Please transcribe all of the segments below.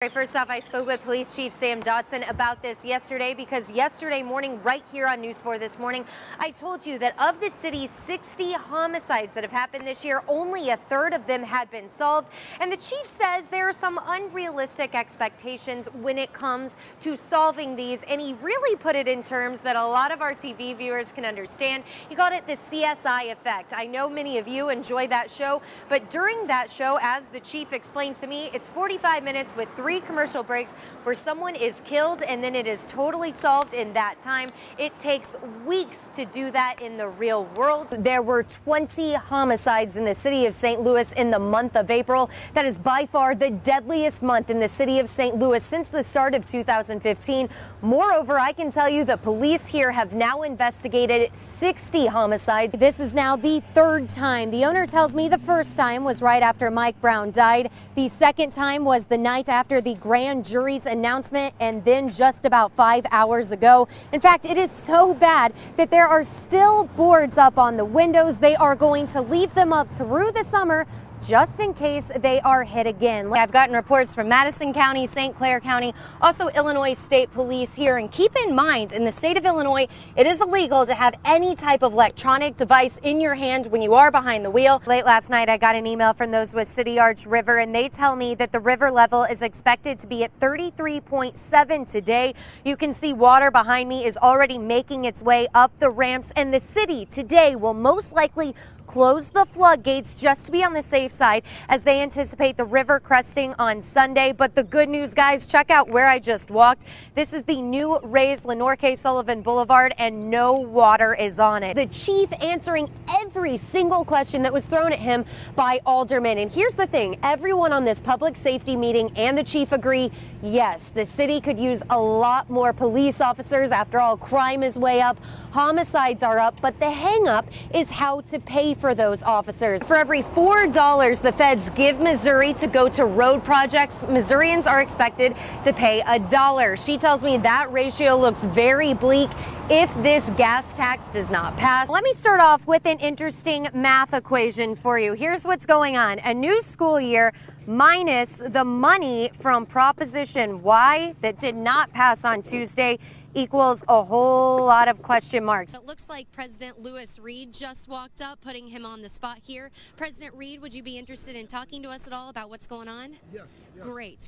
Right, first off, I spoke with Police Chief Sam Dotson about this yesterday because yesterday morning, right here on News 4 this morning, I told you that of the city's 60 homicides that have happened this year, only a third of them had been solved. And the chief says there are some unrealistic expectations when it comes to solving these. And he really put it in terms that a lot of our TV viewers can understand. He called it the CSI effect. I know many of you enjoy that show, but during that show, as the chief explained to me, it's 45 minutes with three commercial breaks where someone is killed and then it is totally solved in that time. It takes weeks to do that in the real world. There were 20 homicides in the city of St. Louis in the month of April. That is by far the deadliest month in the city of St. Louis since the start of 2015. Moreover, I can tell you the police here have now investigated 60 homicides. This is now the third time. The owner tells me the first time was right after Mike Brown died. The second time was the night after the grand jury's announcement, and then just about 5 hours ago. In fact, it is so bad that there are still boards up on the windows. They are going to leave them up through the summer just in case they are hit again. I've gotten reports from Madison County, St. Clair County, also Illinois State Police here. And keep in mind, in the state of Illinois, it is illegal to have any type of electronic device in your hand when you are behind the wheel. Late last night, I got an email from those with City Arch River, and they tell me that the river level is expected to be at 33.7 today. You can see water behind me is already making its way up the ramps, and the city today will most likely close the floodgates just to be on the safe side as they anticipate the river cresting on Sunday. But the good news, guys, check out where I just walked. This is the new raised Lenore K. Sullivan Boulevard, and no water is on it. The chief answering every single question that was thrown at him by aldermen. And here's the thing, everyone on this public safety meeting and the chief agree, yes, the city could use a lot more police officers. After all, crime is way up, homicides are up, but the hang up is how to pay for those officers. For every $4 the feds give Missouri to go to road projects, Missourians are expected to pay $1. She tells me that ratio looks very bleak if this gas tax does not pass. Let me start off with an interesting math equation for you. Here's what's going on. A new school year minus the money from Proposition Y that did not pass on Tuesday equals a whole lot of question marks. It looks like President Lewis Reed just walked up, putting him on the spot here. President Reed, would you be interested in talking to us at all about what's going on? Yes. Great.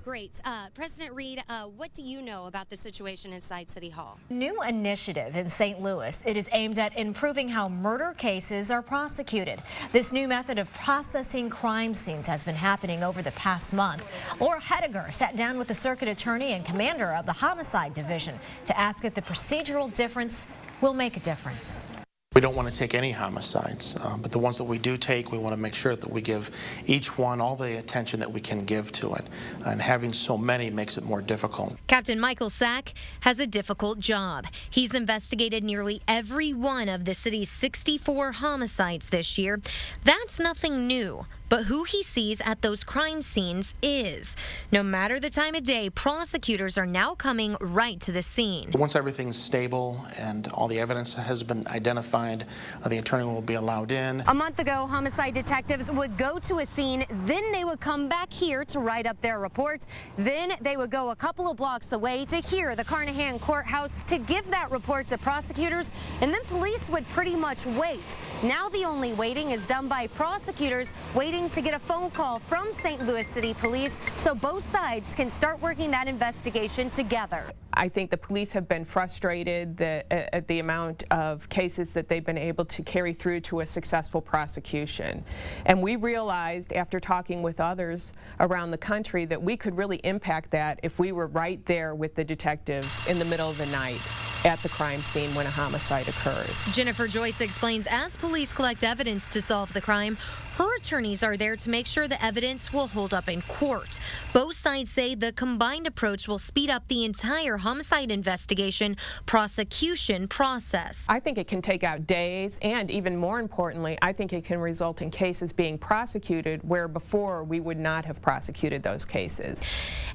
President Reed, what do you know about the situation inside City Hall? New initiative in St. Louis. It is aimed at improving how murder cases are prosecuted. This new method of processing crime scenes has been happening over the past month. Laura Hettiger sat down with the circuit attorney and commander of the homicide division to ask if the procedural difference will make a difference. We don't want to take any homicides, but the ones that we do take, we want to make sure that we give each one all the attention that we can give to it. And having so many makes it more difficult. Captain Michael Sack has a difficult job. He's investigated nearly every one of the city's 64 homicides this year. That's nothing new. But who he sees at those crime scenes is. No matter the time of day, prosecutors are now coming right to the scene. Once everything's stable and all the evidence has been identified, the attorney will be allowed in. A month ago, homicide detectives would go to a scene, then they would come back here to write up their report. Then they would go a couple of blocks away to here, the Carnahan Courthouse, to give that report to prosecutors, and then police would pretty much wait. Now the only waiting is done by prosecutors waiting to get a phone call from St. Louis City Police so both sides can start working that investigation together. I think the police have been frustrated at the amount of cases that they've been able to carry through to a successful prosecution. And we realized after talking with others around the country that we could really impact that if we were right there with the detectives in the middle of the night at the crime scene when a homicide occurs. Jennifer Joyce explains as police collect evidence to solve the crime, her attorneys are there to make sure the evidence will hold up in court. Both sides say the combined approach will speed up the entire homicide investigation prosecution process. I think it can take out days, and even more importantly, I think it can result in cases being prosecuted where before we would not have prosecuted those cases.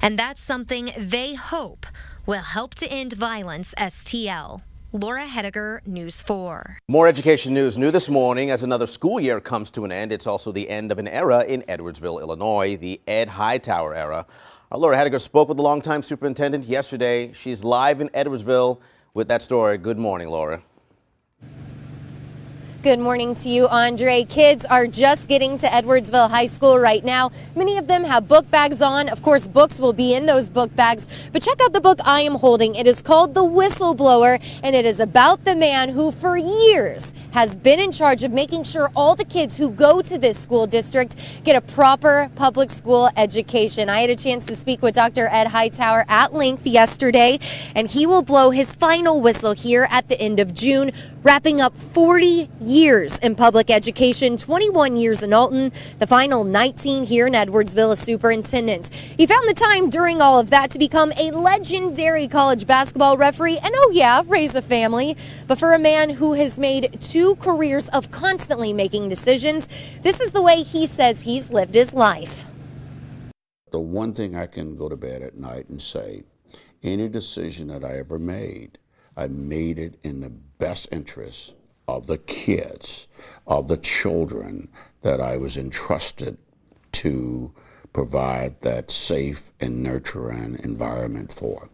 And that's something they hope will help to end violence. STL. Laura Hettiger, News 4. More education news new this morning as another school year comes to an end. It's also the end of an era in Edwardsville, Illinois, the Ed Hightower era. Laura Hettiger spoke with the longtime superintendent yesterday. She's live in Edwardsville with that story. Good morning, Laura. Good morning to you, Andre. Kids are just getting to Edwardsville High School right now. Many of them have book bags on. Of course, books will be in those book bags. But check out the book I am holding. It is called The Whistleblower, and it is about the man who for years has been in charge of making sure all the kids who go to this school district get a proper public school education. I had a chance to speak with Dr. Ed Hightower at length yesterday, and he will blow his final whistle here at the end of June, wrapping up 40 years in public education, 21 years in Alton, the final 19 here in Edwardsville as superintendent. He found the time during all of that to become a legendary college basketball referee and, oh yeah, raise a family. But for a man who has made 2 careers of constantly making decisions, this is the way he says he's lived his life. The one thing I can go to bed at night and say, any decision that I ever made, I made it in the best interest of the kids, of the children that I was entrusted to provide that safe and nurturing environment for.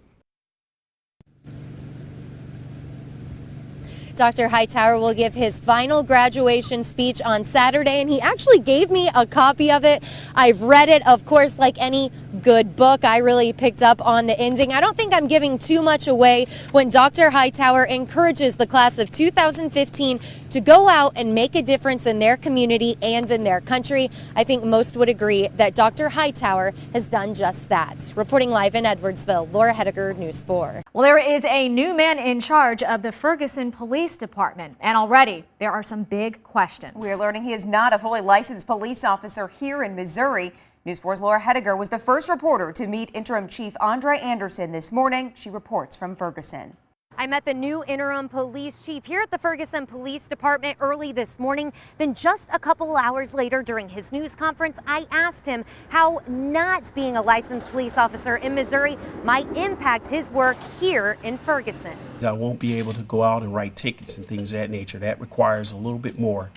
Dr. Hightower will give his final graduation speech on Saturday, and he actually gave me a copy of it. I've read it, of course, like any good book. I really picked up on the ending. I don't think I'm giving too much away when Dr. Hightower encourages the class of 2015 to go out and make a difference in their community and in their country. I think most would agree that Dr. Hightower has done just that. Reporting live in Edwardsville, Laura Hettiger, News 4. Well, there is a new man in charge of the Ferguson Police Department, and already there are some big questions. We're learning he is not a fully licensed police officer here in Missouri. News 4's Laura Hettiger was the first reporter to meet Interim Chief Andre Anderson this morning. She reports from Ferguson. I met the new interim police chief here at the Ferguson Police Department early this morning. Then just a couple hours later during his news conference, I asked him how not being a licensed police officer in Missouri might impact his work here in Ferguson. I won't be able to go out and write tickets and things of that nature. That requires a little bit more.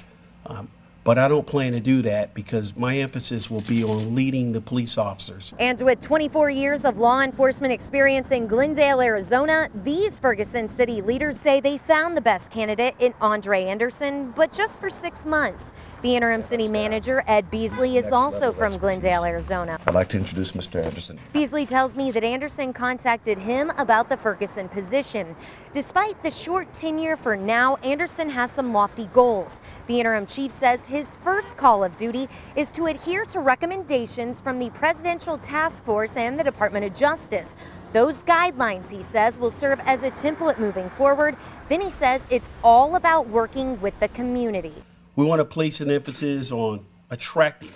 But I don't plan to do that because my emphasis will be on leading the police officers. And with 24 years of law enforcement experience in Glendale, Arizona, these Ferguson city leaders say they found the best candidate in Andre Anderson, but just for 6 months. The interim city manager, Ed Beasley, is also from Glendale, Arizona. I'd like to introduce Mr. Anderson. Beasley tells me that Anderson contacted him about the Ferguson position. Despite the short tenure for now, Anderson has some lofty goals. The interim chief says his first call of duty is to adhere to recommendations from the Presidential Task Force and the Department of Justice. Those guidelines, he says, will serve as a template moving forward. Then he says it's all about working with the community. We want to place an emphasis on attracting,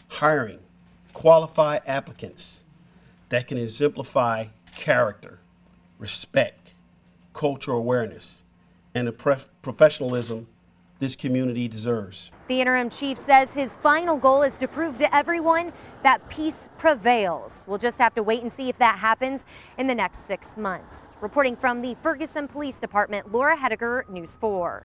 hiring qualified applicants that can exemplify character, respect, cultural awareness, and the professionalism this community deserves. The interim chief says his final goal is to prove to everyone that peace prevails. We'll just have to wait and see if that happens in the next 6 months. Reporting from the Ferguson Police Department, Laura Hettiger, News 4.